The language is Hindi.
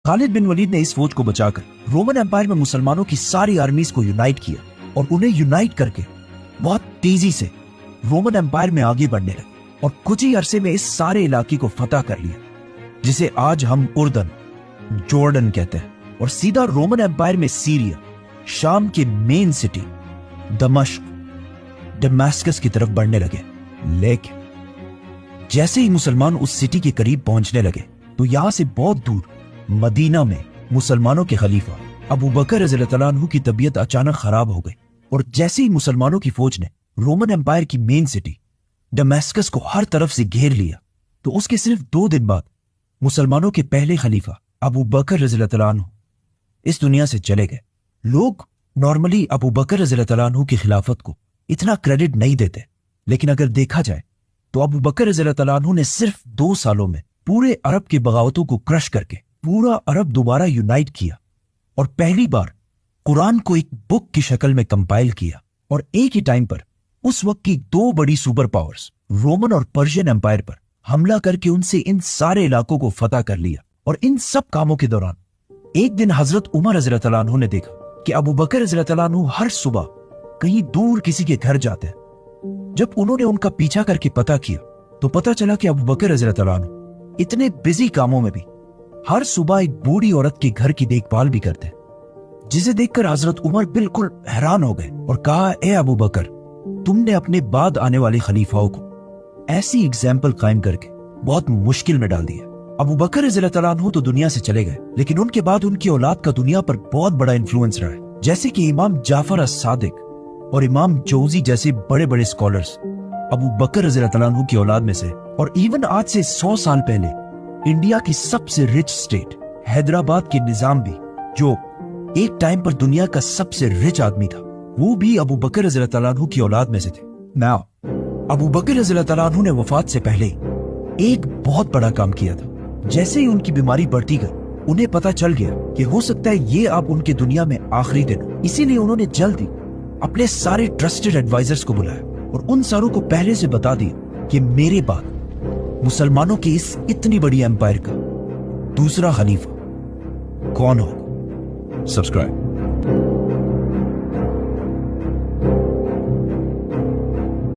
खालिद बिन वलीद ने इस फौज को बचाकर रोमन एम्पायर में मुसलमानों की सारी आर्मीज को यूनाइट किया और उन्हें यूनाइट करके बहुत तेजी से रोमन एम्पायर में आगे बढ़ने लगे और कुछ ही अरसे में इस सारे इलाके को फतह कर लिया, जिसे आज हम उर्दन, जॉर्डन कहते हैं, और सीधा रोमन एम्पायर में सीरिया, शाम के मेन सिटी दमिश्क, दमास्कस की तरफ बढ़ने लगे। लेकिन जैसे ही मुसलमान उस सिटी के करीब पहुंचने लगे तो यहां से बहुत दूर मदीना में मुसलमानों के खलीफा अबू बकर रज़ियल्लाहु अन्हु की तबीयत अचानक खराब हो गई और जैसे ही मुसलमानों की फौज ने रोमन एम्पायर की मेन सिटी दमास्कस को हर तरफ से घेर लिया तो उसके सिर्फ 2 दिन बाद मुसलमानों के पहले खलीफा अबू बकर रज़ियल्लाहु अन्हु इस दुनिया से चले गए। लोग नॉर्मली अबू बकर रज़ियल्लाहु अन्हु की खिलाफत को इतना क्रेडिट नहीं देते, लेकिन अगर देखा जाए तो अबू बकर रज़ियल्लाहु अन्हु ने सिर्फ 2 सालों में पूरे अरब की बगावतों को क्रश करके पूरा अरब दोबारा यूनाइट किया और पहली बार कुरान को एक बुक की शक्ल में कंपाइल किया और एक ही टाइम पर उस वक्त की 2 बड़ी सुपर पावर्स रोमन और पर्शियन एम्पायर पर हमला करके उनसे इन सारे इलाकों को फतह कर लिया। और इन सब कामों के दौरान एक दिन हजरत उमर रज़ियल्लाहु अन्हु ने देखा कि अबू बकर रज़ियल्लाहु अन्हु हर सुबह कहीं दूर किसी के घर जाते हैं। जब उन्होंने उनका पीछा करके पता किया तो पता चला कि अबू बकर रज़ियल्लाहु अन्हु इतने बिजी कामों में भी हर सुबह एक बूढ़ी औरत के घर की देखभाल भी करते, जिसे देखकर हजरत उमर बिल्कुल हैरान हो गए और कहा, ए अबू बकर, तुमने अपने बाद आने वाले खलीफाओं को ऐसी एग्जाम्पल कायम करके बहुत मुश्किल में डाल दिया। अबू बकर रज़ियल्लाहु अन्हु तो दुनिया से चले गए, लेकिन उनके बाद उनकी औलाद का दुनिया पर बहुत बड़ा इन्फ्लुएंस रहा है, जैसे कि इमाम जाफर अस-सादिक और इमाम जौजी जैसे बड़े बड़े स्कॉलर्स अबू बकर रज़ियल्लाहु अन्हु की औलाद में से। और इवन आज से 100 साल पहले इंडिया की सबसे रिच स्टेट हैदराबाद के निजाम भी, जो एक टाइम पर दुनिया का सबसे रिच आदमी था, वो भी अबू बकर रज़ियल्लाहु अन्हु की औलाद में से थे। नाउ अबू बकर रज़ियल्लाहु अन्हु ने वफात से पहले एक बहुत बड़ा काम किया था। जैसे ही उनकी बीमारी बढ़ती गई उन्हें पता चल गया कि हो सकता है ये अब उनके दुनिया में आखिरी दिन हो, इसीलिए उन्होंने जल्दी अपने सारे ट्रस्टेड एडवाइजर्स को बुलाया और उन सारों को पहले से बता दिया कि मेरे बाद मुसलमानों के इस इतनी बड़ी एम्पायर का दूसरा खलीफा कौन होगा। सब्सक्राइब।